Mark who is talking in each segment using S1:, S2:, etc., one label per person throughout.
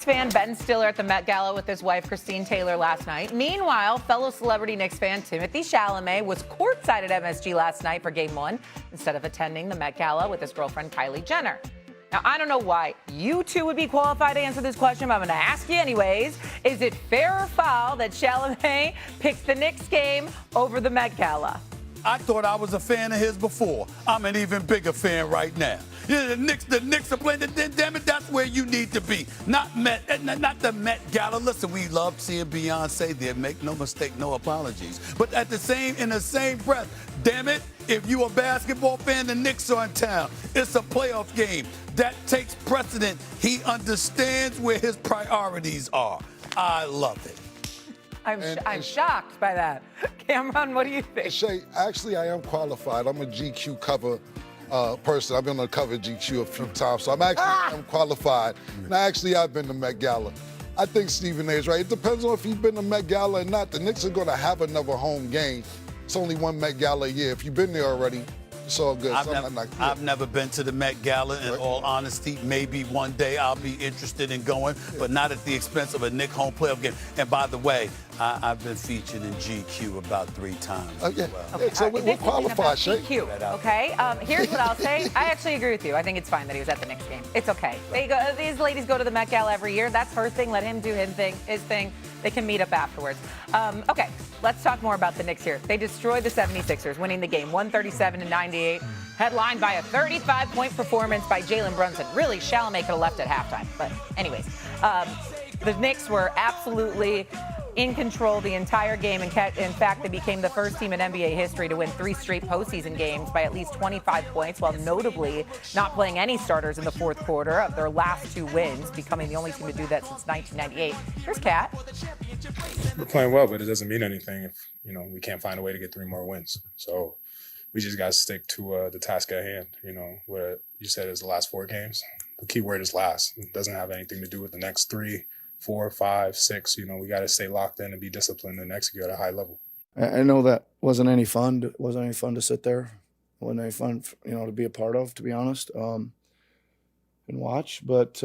S1: Fan Ben Stiller at the Met Gala with his wife Christine Taylor last night. Meanwhile, fellow celebrity Knicks fan Timothy Chalamet was courtside at MSG last night for Game 1 instead of attending the Met Gala with his girlfriend Kylie Jenner. Now, I don't know why you two would be qualified to answer this question, but I'm going to ask you anyways. Is it fair or foul that Chalamet picked the Knicks game over the Met Gala?
S2: I thought I was a fan of his before. I'm an even bigger fan right now. Yeah, the Knicks are playing. Damn it, that's where you need to be. Not the Met Gala. Listen, we love seeing Beyonce there. Make no mistake, no apologies. But in the same breath, damn it, if you a basketball fan, the Knicks are in town. It's a playoff game. That takes precedent. He understands where his priorities are. I love it.
S1: I'm shocked by that. Cameron, what do you think?
S3: Shay, actually, I am qualified. I'm a GQ cover person. I've been on the cover of GQ a few times, so I'm qualified. And I've been to Met Gala. I think Stephen A is right. It depends on if you've been to Met Gala or not. The Knicks are going to have another home game. It's only one Met Gala a year. If you've been there already, it's all good.
S2: I've never been to the Met Gala, in all honesty. Maybe one day I'll be interested in going, but not at the expense of a Knicks home playoff game. And by the way, I've been featured in GQ about 3 times.
S3: Okay.
S1: Okay.
S3: So we're qualified, Shay.
S1: GQ, okay? Here's what I'll say. I actually agree with you. I think it's fine that he was at the Knicks game. It's okay. These ladies go to the Met Gala every year. That's her thing. Let him do his thing. They can meet up afterwards. Okay, let's talk more about the Knicks here. They destroyed the 76ers, winning the game 137-98, headlined by a 35-point performance by Jalen Brunson. Really, Chalamet could have left at halftime. But anyways, the Knicks were absolutely in control the entire game. In fact, they became the first team in NBA history to win 3 straight postseason games by at least 25 points, while notably not playing any starters in the fourth quarter of their last 2 wins, becoming the only team to do that since 1998. Here's Kat.
S4: We're playing well, but it doesn't mean anything if, we can't find a way to get 3 more wins. So we just got to stick to the task at hand. What you said is the last 4 games. The key word is last. It doesn't have anything to do with the next 3, 4, 5, 6. We got to stay locked in and be disciplined and execute at a high level.
S5: I know that wasn't any fun. It wasn't any fun to sit there. It wasn't any fun, to be a part of, to be honest, and watch. But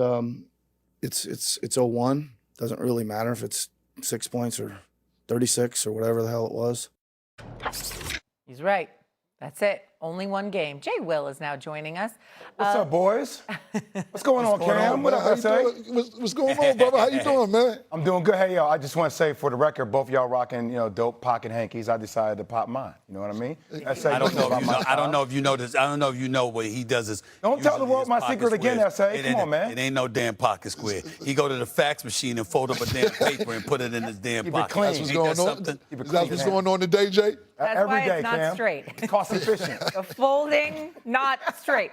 S5: it's 0-1. Doesn't really matter if it's 6 points or 36 or whatever the hell it was.
S1: He's right. That's it. Only one game. JWill is now joining us.
S6: What's up, boys? What's going on, Cam? What up, SA?
S3: What's going on, brother? How you doing, man?
S6: I'm doing good. Hey, yo, I just want to say, for the record, both y'all rocking, dope pocket hankies. I decided to pop mine. You know what I mean?
S2: I don't know if you know this. I don't know if you know what he does. Is
S6: don't tell the world my secret again, SA. Come on, man.
S2: It ain't no damn pocket square. He go to the fax machine and fold up a damn paper and put it in his damn pocket.
S6: Clean.
S3: That's what's going on. Is that what's going on today, Jay?
S1: That's
S6: Every
S1: why
S6: day,
S1: it's not
S6: Cam.
S1: straight.
S6: It's cost efficient.
S1: The folding, not straight.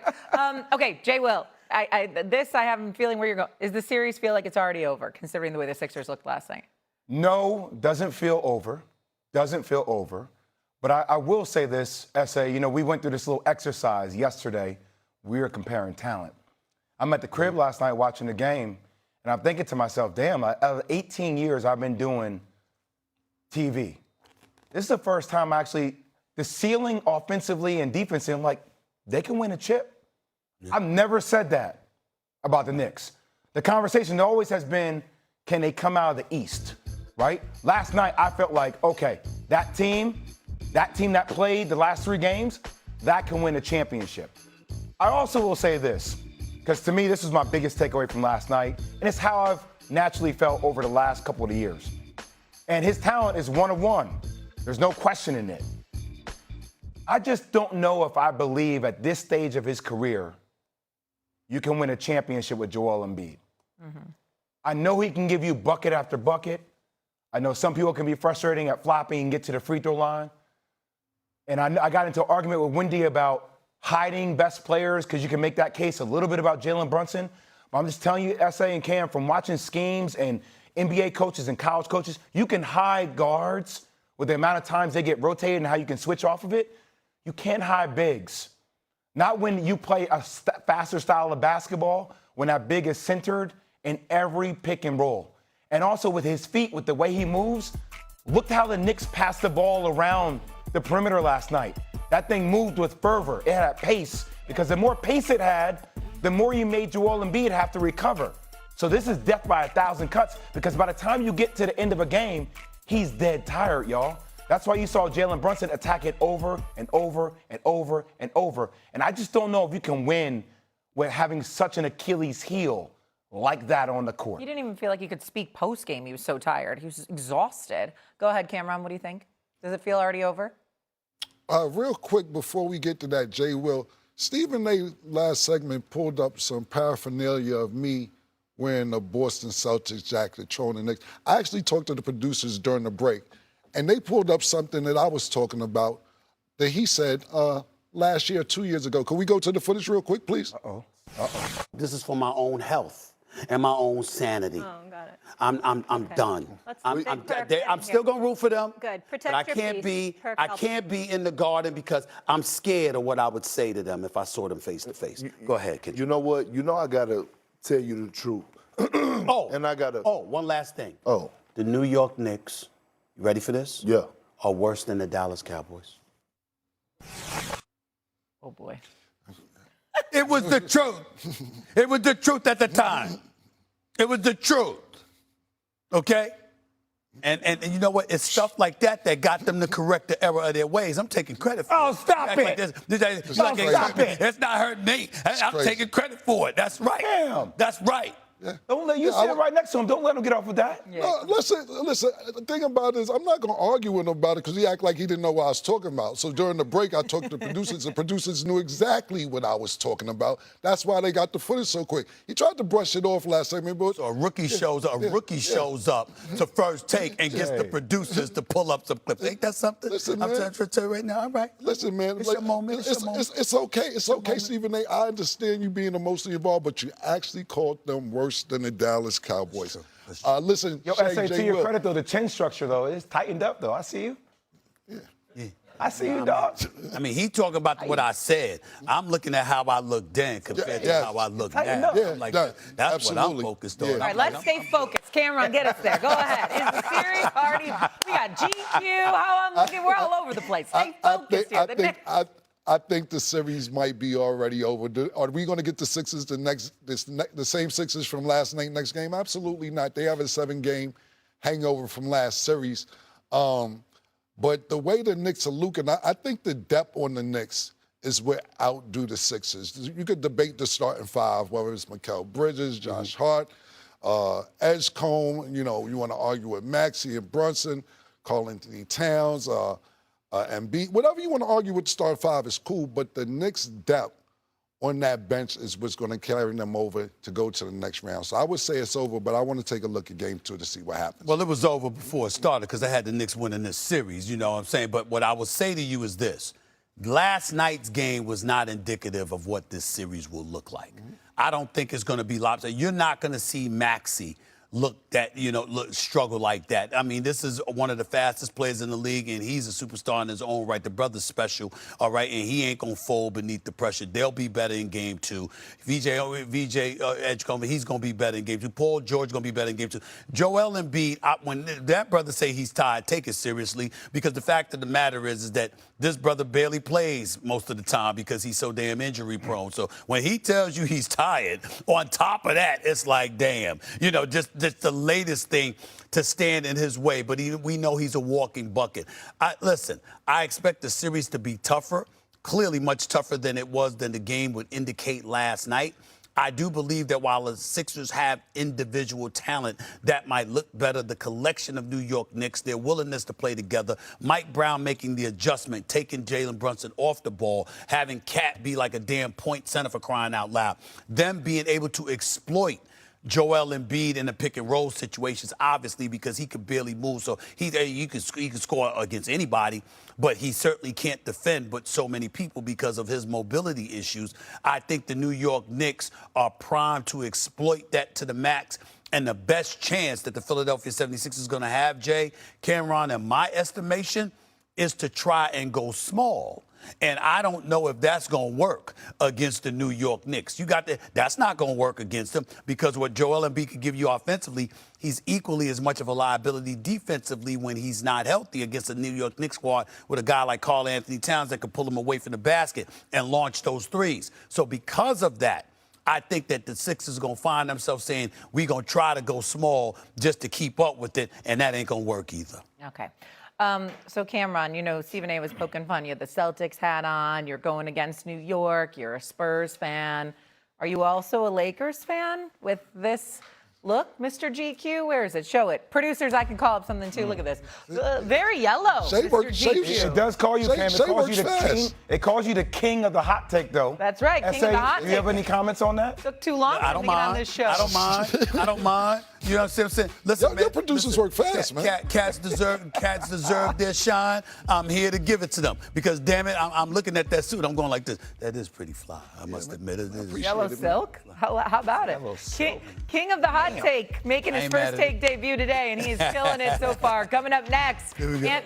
S1: Okay, JWill. I have a feeling where you're going. Is the series feel like it's already over, considering the way the Sixers looked last night?
S6: No, doesn't feel over. Doesn't feel over. But I will say this, SA, we went through this little exercise yesterday. We were comparing talent. I'm at the crib last night watching the game, and I'm thinking to myself, damn, out of 18 years I've been doing TV. This is the first time the ceiling offensively and defensively, I'm like, they can win a chip. Yeah. I've never said that about the Knicks. The conversation always has been, can they come out of the East, right? Last night, I felt like, okay, that team that played the last 3 games, that can win a championship. I also will say this, because to me, this was my biggest takeaway from last night, and it's how I've naturally felt over the last couple of years. And his talent is one of one. There's no question in it. I just don't know if I believe at this stage of his career, you can win a championship with Joel Embiid. Mm-hmm. I know he can give you bucket after bucket. I know some people can be frustrating at flopping and get to the free throw line. And I got into an argument with Wendy about hiding best players because you can make that case a little bit about Jalen Brunson. But I'm just telling you, SA and Cam, from watching schemes and NBA coaches and college coaches, you can hide guards with the amount of times they get rotated and how you can switch off of it. You can't hide bigs. Not when you play a faster style of basketball, when that big is centered in every pick and roll. And also with his feet, with the way he moves, look how the Knicks passed the ball around the perimeter last night. That thing moved with fervor. It had pace, because the more pace it had, the more you made Joel Embiid have to recover. So this is death by 1,000 cuts because by the time you get to the end of a game, he's dead tired, y'all. That's why you saw Jalen Brunson attack it over and over and over and over. And I just don't know if you can win with having such an Achilles heel like that on the court.
S1: He didn't even feel like he could speak post-game. He was so tired. He was exhausted. Go ahead, Cameron. What do you think? Does it feel already over?
S3: Real quick, before we get to that, JWill, Stephen A. last segment pulled up some paraphernalia of me wearing a Boston Celtics jacket, trolling the Knicks. I actually talked to the producers during the break, and they pulled up something that I was talking about that he said last year, 2 years ago. Can we go to the footage real quick, please?
S7: This is for my own health and my own sanity.
S8: Oh, got it.
S7: I'm done. I'm still gonna root for them.
S8: Good.
S7: But
S8: Protect
S7: I
S8: your
S7: can't
S8: peace.
S7: I can't be in the Garden because I'm scared of what I would say to them if I saw them face to face. Go ahead, kid.
S9: You know what? You know I gotta tell you the truth.
S7: One last thing.
S9: Oh.
S7: The New York Knicks, you ready for this?
S9: Yeah.
S7: Are worse than the Dallas Cowboys.
S1: Oh, boy.
S2: It was the truth. It was the truth at the time. It was the truth. Okay? And you know what? It's stuff like that that got them to correct the error of their ways. I'm taking credit for it.
S6: Oh, stop it.
S2: Stop it. It's not hurting me. I'm taking credit for it. That's right.
S6: Damn.
S2: That's right.
S6: Don't let you sit right next to him. Don't let him get off with that.
S3: No, listen. The thing about it is, I'm not going to argue with him about it because he acted like he didn't know what I was talking about. So during the break, I talked to the producers. The producers knew exactly what I was talking about. That's why they got the footage so quick. He tried to brush it off last segment, but
S2: So a rookie shows up to First Take and gets the producers to pull up some clips. Ain't that something?
S3: Listen,
S2: I'm
S3: man.
S2: trying to tell you right now. All right.
S3: Listen, man.
S2: It's your moment. It's your moment.
S3: It's okay. It's okay, Stephen A. I understand you being emotionally involved, but you actually called them worse than the Dallas Cowboys. Listen,
S6: Yo,
S3: Shay,
S6: SA, to
S3: J.
S6: your
S3: Will.
S6: credit, though, the chin structure, though, it's tightened up, though. I see you.
S2: Yeah.
S6: I see you, dog.
S2: I mean, he talking about what I said. I'm looking at how I look then compared to how I look
S6: Tighten
S2: now.
S6: up.
S2: I'm like, that's what I'm
S3: absolutely.
S2: focused on.
S3: Yeah.
S1: All right, let's stay focused. Cameron, get us there. Go ahead. Is the series already? We got GQ. How I'm looking. We're all over the place. Stay focused here. The Knicks.
S3: I think the series might be already over. Are we going to get the Sixers the same Sixers from last night next game? Absolutely not. They have a 7-game hangover from last series. But the way the Knicks are looking, I think the depth on the Knicks is what outdo the Sixers. You could debate the starting five, whether it's Mikal Bridges, Josh Hart, Edgecombe. You know, you want to argue with Maxey and Brunson, Karl Anthony Towns, Embiid. Whatever you want to argue with the starting five is cool, but the Knicks' depth on that bench is what's going to carry them over to go to the next round. So I would say it's over, but I want to take a look at game 2 to see what happens.
S2: Well, it was over before it started because I had the Knicks winning this series, you know what I'm saying? But what I will say to you is this. Last night's game was not indicative of what this series will look like. I don't think it's going to be lopsided. You're not going to see Maxey struggle like that. I mean, this is one of the fastest players in the league, and he's a superstar in his own right. The brother's special, all right, and he ain't going to fold beneath the pressure. They'll be better in game 2. VJ Edgecombe, he's going to be better in game 2. Paul George going to be better in game 2. Joel Embiid, when that brother say he's tired, take it seriously, because the fact of the matter is that this brother barely plays most of the time because he's so damn injury prone. So when he tells you he's tired, on top of that, it's like, damn, just the latest thing to stand in his way. But we know he's a walking bucket. Listen, I expect the series to be tougher, clearly much tougher than the game would indicate last night. I do believe that while the Sixers have individual talent that might look better, the collection of New York Knicks, their willingness to play together, Mike Brown making the adjustment, taking Jalen Brunson off the ball, having Cat be like a damn point center for crying out loud, them being able to exploit Joel Embiid in the pick and roll situations, obviously, because he could barely move. So he could score against anybody, but he certainly can't defend but so many people because of his mobility issues. I think the New York Knicks are primed to exploit that to the max. And the best chance that the Philadelphia 76ers is going to have, Jay, Cameron, in my estimation, is to try and go small. And I don't know if that's going to work against the New York Knicks. That's not going to work against them because what Joel Embiid can give you offensively, he's equally as much of a liability defensively when he's not healthy against the New York Knicks squad with a guy like Karl Anthony Towns that can pull him away from the basket and launch those threes. So because of that, I think that the Sixers are going to find themselves saying, we're going to try to go small just to keep up with it, and that ain't going to work either.
S1: Okay. So, Cameron, you know, Stephen A. was poking fun. You had the Celtics hat on. You're going against New York. You're a Spurs fan. Are you also a Lakers fan with this look, Mr. GQ? Where is it? Show it. Producers, I can call up something, too. Look at this. Very yellow,
S3: Shea
S1: Mr.
S3: works- Shea-
S1: GQ.
S6: It does call you,
S3: Shea-
S6: Cam.
S3: Shea
S6: It calls you the
S3: works
S6: king.
S3: fast.
S6: It calls you the king of the hot take, though.
S1: That's right, king of the hot
S6: Do you have
S1: take.
S6: any comments on that?
S1: Took too long
S2: I
S1: for
S2: don't
S1: him to get on
S2: mind.
S1: this show.
S2: I don't mind. I don't mind. You know what I'm saying? Listen,
S3: Your producers work fast, man.
S2: Cats deserve their shine. I'm here to give it to them because, damn it, I'm looking at that suit. I'm going like this. That is pretty fly. I must admit it. Is.
S1: Yellow silk? How about it?
S2: Yellow silk.
S1: King of the hot take, making
S2: I
S1: his
S2: ain't mad
S1: first
S2: at it.
S1: take debut today, and he's killing it so far. Coming up next,
S2: Here we go.
S1: Ant-Man.